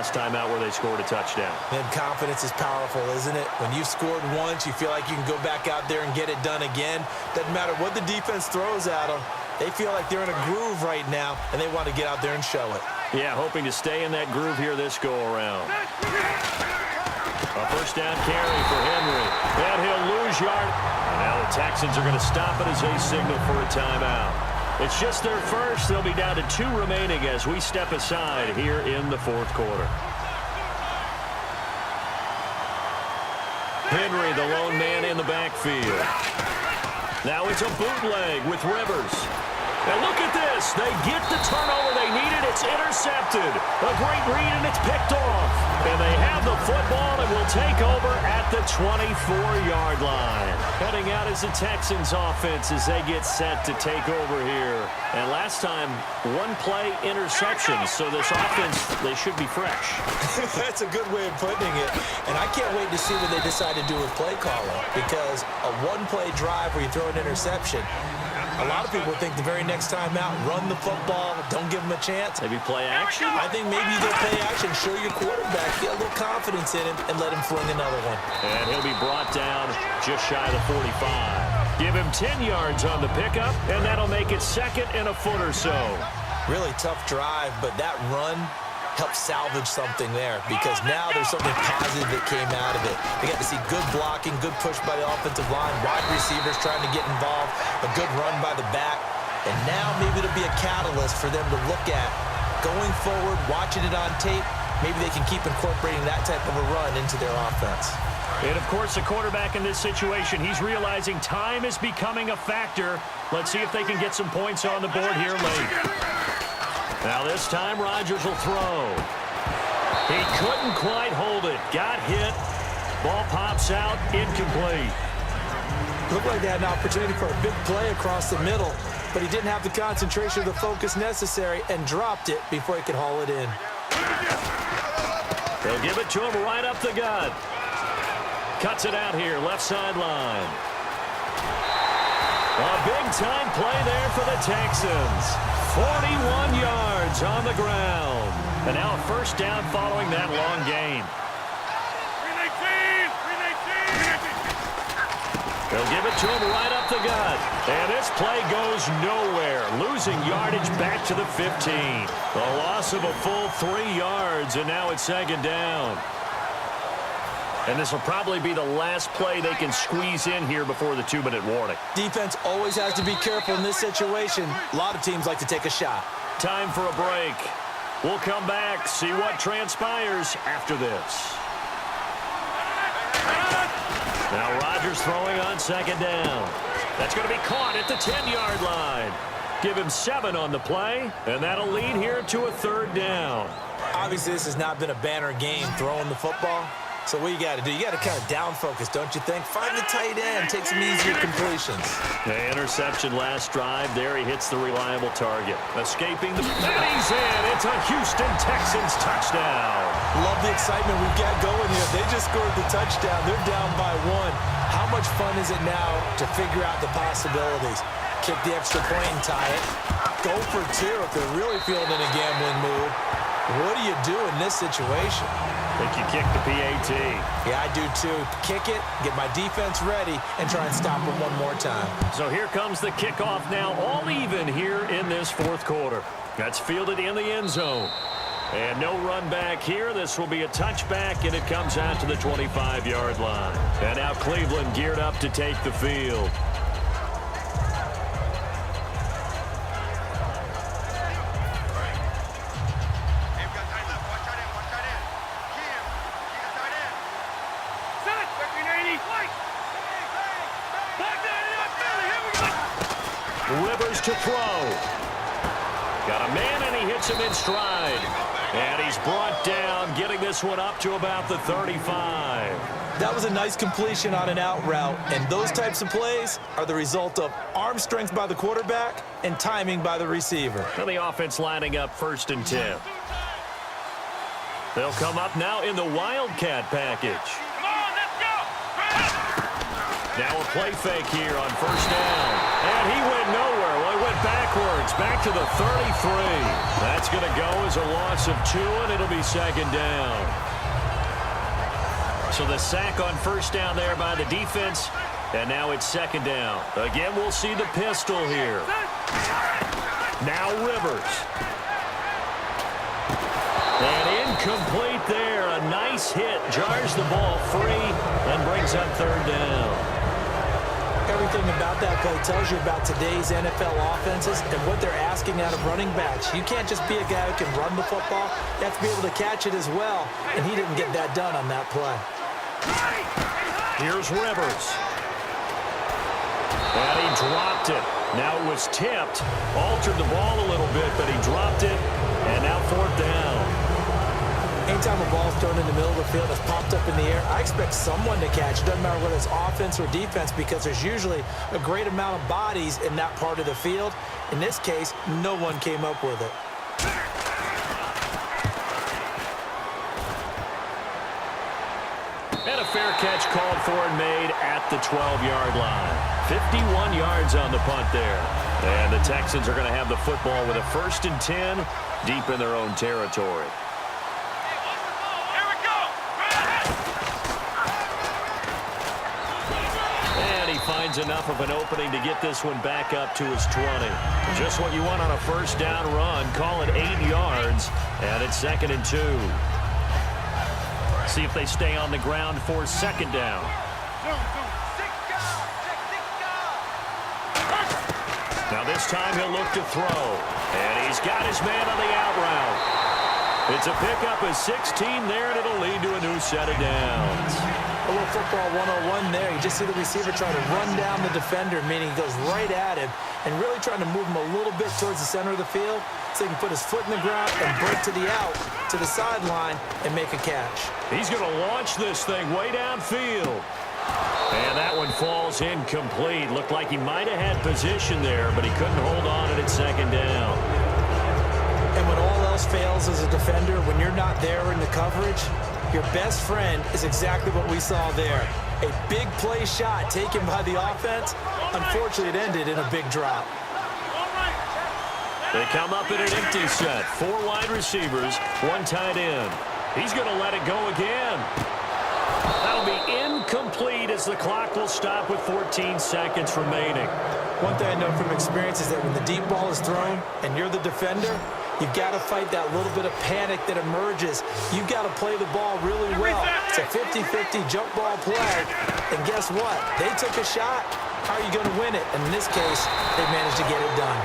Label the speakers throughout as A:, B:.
A: last time out where they scored a touchdown.
B: And confidence is powerful, isn't it? When you've scored once, you feel like you can go back out there and get it done again. Doesn't matter what the defense throws at them. They feel like they're in a groove right now, and they want to get out there and show it.
A: Yeah, hoping to stay in that groove here this go-around. A first down carry for Henry. And he'll lose yard. And now the Texans are going to stop it as they signal for a timeout. It's just their first. They'll be down to 2 remaining as we step aside here in the fourth quarter. Henry, the lone man in the backfield. Now it's a bootleg with Rivers. And look at this. They get the turnover they needed. It's intercepted. A great read, and it's picked off. And they have the football and will take over at the 24-yard line. Heading out is the Texans offense as they get set to take over here. And last time, 1-play interception. So this offense, they should be fresh.
B: That's a good way of putting it. And I can't wait to see what they decide to do with play calling. Because a 1-play drive where you throw an interception, a lot of people think the very next time out, run the football, don't give them a chance.
A: Maybe play action?
B: I think maybe you go play action, show your quarterback, get a little confidence in him, and let him fling another one.
A: And he'll be brought down just shy of the 45. Give him 10 yards on the pickup, and that'll make it second and a foot or so.
B: Really tough drive, but that run helped salvage something there because now there's something positive that came out of it. They got to see good blocking, good push by the offensive line, wide receivers trying to get involved, a good run by the back, and now maybe it'll be a catalyst for them to look at going forward, watching it on tape. Maybe they can keep incorporating that type of a run into their offense.
A: And, of course, the quarterback in this situation, he's realizing time is becoming a factor. Let's see if they can get some points on the board here late. Now this time Rodgers will throw. He couldn't quite hold it. Got hit. Ball pops out. Incomplete.
B: Looked like they had an opportunity for a big play across the middle, but he didn't have the concentration or the focus necessary and dropped it before he could haul it in.
A: They'll give it to him right up the gut. Cuts it out here, left sideline. A big-time play there for the Texans. 41 yards on the ground. And now a first down following that long gain. They'll give it to him right up the gut. And this play goes nowhere. Losing yardage back to the 15. A loss of a full 3 yards, and now it's second down. And this will probably be the last play they can squeeze in here before the 2-minute warning.
B: Defense always has to be careful in this situation. A lot of teams like to take a shot.
A: Time for a break. We'll come back, see what transpires after this. Now Rodgers throwing on second down. That's going to be caught at the 10-yard line. Give him 7 on the play, and that'll lead here to a third down.
B: Obviously, this has not been a banner game throwing the football. So what you got to do, you got to kind of down focus, don't you think? Find the tight end, take some easier completions.
A: The interception last drive. There he hits the reliable target. Escaping the... And he's in. It's a Houston Texans touchdown.
B: Love the excitement we've got going here. They just scored the touchdown. They're down by 1. How much fun is it now to figure out the possibilities? Kick the extra point and tie it. Go for 2 if they're really feeling in a gambling mood. What do you do in this situation?
A: I think you kick the PAT.
B: Yeah, I do too. Kick it, get my defense ready, and try and stop them one more time.
A: So here comes the kickoff now, all even here in this fourth quarter. That's fielded in the end zone. And no run back here. This will be a touchback, and it comes out to the 25-yard line. And now Cleveland geared up to take the field. Rivers to throw. Got a man, and he hits him in stride. And he's brought down, getting this one up to about the 35.
B: That was a nice completion on an out route, and those types of plays are the result of arm strength by the quarterback and timing by the receiver.
A: And the offense lining up 1st and 10. They'll come up now in the Wildcat package.
C: Come on, let's go!
A: Now a play fake here on first down. And he went nowhere. Well, he went backwards, back to the 33. That's going to go as a loss of 2, and it'll be second down. So the sack on first down there by the defense, and now it's second down. Again, we'll see the pistol here. Now Rivers. And incomplete there. A nice hit. Jars the ball free and brings up third down.
B: Everything about that play tells you about today's NFL offenses and what they're asking out of running backs. You can't just be a guy who can run the football. You have to be able to catch it as well, and he didn't get that done on that play.
A: Here's Rivers. And he dropped it. Now it was tipped. Altered the ball a little bit, but he dropped it. And now fourth down.
B: Anytime a ball's thrown in the middle of the field that's popped up in the air, I expect someone to catch. It doesn't matter whether it's offense or defense because there's usually a great amount of bodies in that part of the field. In this case, no one came up with it.
A: And a fair catch called for and made at the 12-yard line. 51 yards on the punt there. And the Texans are going to have the football with a 1st and 10 deep in their own territory. Finds enough of an opening to get this one back up to his 20. Just what you want on a first down run. Call it 8 yards, and it's 2nd and 2. See if they stay on the ground for second down. Now this time he'll look to throw, and he's got his man on the out route. It's a pickup of 16 there, and it'll lead to a new set of downs.
B: A little football 101 there. You just see the receiver trying to run down the defender, meaning he goes right at him and really trying to move him a little bit towards the center of the field so he can put his foot in the ground and break to the out, to the sideline, and make a catch.
A: He's going to launch this thing way downfield. And that one falls incomplete. Looked like he might have had position there, but he couldn't hold on at second down.
B: And when all else fails as a defender, when you're not there in the coverage, your best friend is exactly what we saw there. A big play shot taken by the offense. Unfortunately, it ended in a big drop.
A: They come up in an empty set. 4 wide receivers, 1 tight end. He's going to let it go again. That'll be incomplete as the clock will stop with 14 seconds remaining.
B: One thing I know from experience is that when the deep ball is thrown and you're the defender, you've got to fight that little bit of panic that emerges. You've got to play the ball really well. It's a 50-50 jump ball play. And guess what? They took a shot. How are you going to win it? And in this case, they managed to get it done.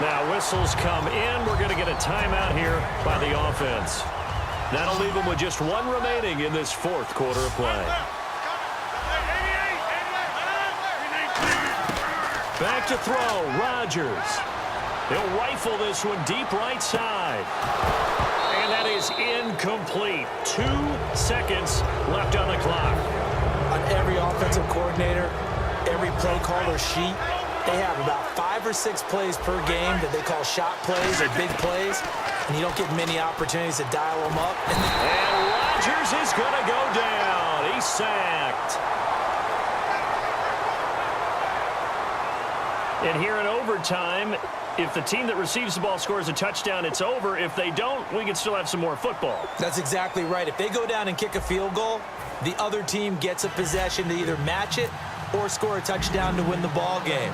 A: Now whistles come in. We're going to get a timeout here by the offense. That'll leave them with just 1 remaining in this 4th quarter of play. Back to throw, Rodgers. He'll rifle this one deep right side. And that is incomplete. 2 seconds left on the clock.
B: On every offensive coordinator, every play caller sheet, they have about 5 or 6 plays per game that they call shot plays or big plays, and you don't get many opportunities to dial them up.
A: And Rodgers is going to go down. He's sacked. And here in overtime, if the team that receives the ball scores a touchdown, it's over. If they don't, we can still have some more football.
B: That's exactly right. If they go down and kick a field goal, the other team gets a possession to either match it or score a touchdown to win the ball game.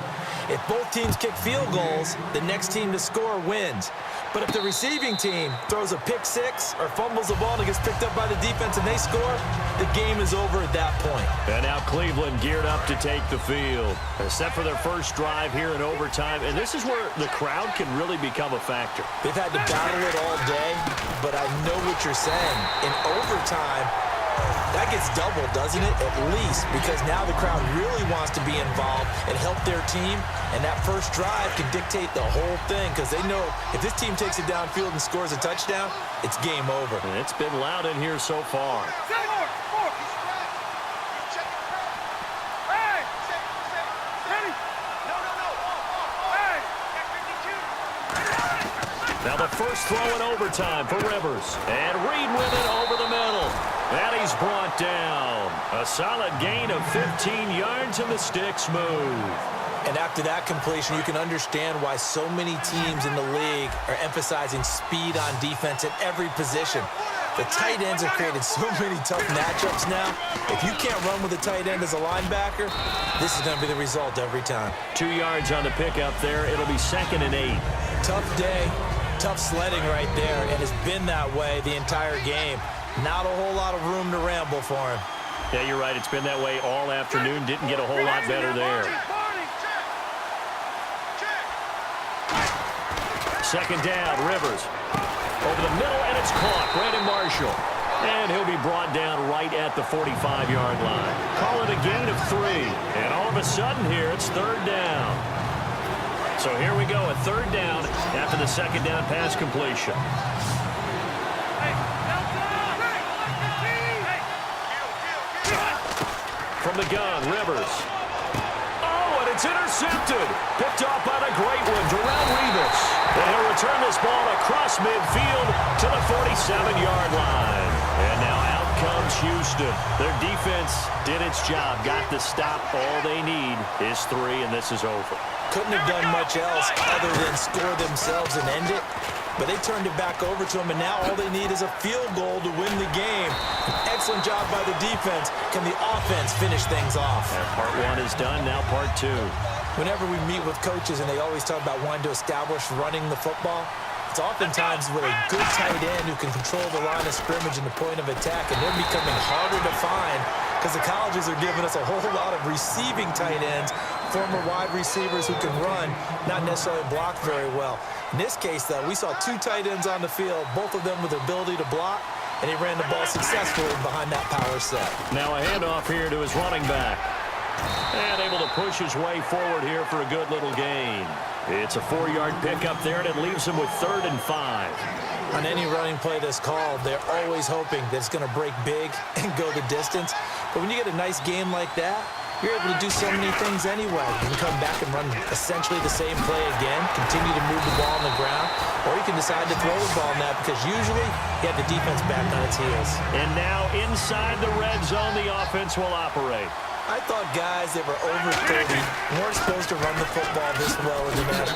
B: If both teams kick field goals, the next team to score wins. But if the receiving team throws a pick six or fumbles the ball and it gets picked up by the defense and they score, the game is over at that point.
A: And now Cleveland geared up to take the field. They're set for their first drive here in overtime, and this is where the crowd can really become a factor.
B: They've had to battle it all day, but I know what you're saying. In overtime, that gets doubled, doesn't it? At least, because now the crowd really wants to be involved and help their team, and that first drive can dictate the whole thing because they know if this team takes it downfield and scores a touchdown, it's game over.
A: And it's been loud in here so far. Now the first throw in overtime for Rivers. And Reed with it over the middle. And he's brought down. A solid gain of 15 yards, and the sticks move.
B: And after that completion, you can understand why so many teams in the league are emphasizing speed on defense at every position. The tight ends have created so many tough matchups now. If you can't run with a tight end as a linebacker, this is going to be the result every time.
A: 2 yards on the pickup there. It'll be 2nd and 8.
B: Tough day, tough sledding right there, and it's been that way the entire game. Not a whole lot of room to ramble for him.
A: Yeah, you're right. It's been that way all afternoon. Didn't get a whole lot better there. 2nd down, Rivers. Over the middle, and it's caught. Brandon Marshall. And he'll be brought down right at the 45-yard line. Call it a gain of 3. And all of a sudden here, it's 3rd down. So here we go, a 3rd down after the 2nd down pass completion. From the gun, Rivers. Oh, and it's intercepted. Picked off by the great one, Darrelle Revis. And he'll return this ball across midfield to the 47-yard line. And now out comes Houston. Their defense did its job, got the stop. All they need is 3, and this is over.
B: Couldn't have done much else other than score themselves and end it. But they turned it back over to them, and now all they need is a field goal to win the game. An excellent job by the defense. Can the offense finish things off?
A: And part 1 is done, now part 2.
B: Whenever we meet with coaches and they always talk about wanting to establish running the football, it's oftentimes with a good tight end who can control the line of scrimmage and the point of attack, and they're becoming harder to find because the colleges are giving us a whole lot of receiving tight ends, former wide receivers who can run, not necessarily block very well. In this case, though, we saw 2 tight ends on the field, both of them with the ability to block, and he ran the ball successfully behind that power set.
A: Now a handoff here to his running back. And able to push his way forward here for a good little gain. It's a 4-yard pickup there, and it leaves him with 3rd and 5.
B: On any running play that's called, they're always hoping that it's going to break big and go the distance. But when you get a nice game like that, you're able to do so many things anyway. You can come back and run essentially the same play again, continue to move the ball on the ground, or you can decide to throw the ball now because usually you have the defense back on its heels.
A: And now inside the red zone, the offense will operate.
B: I thought guys that were over 30 weren't supposed to run the football this well in the match.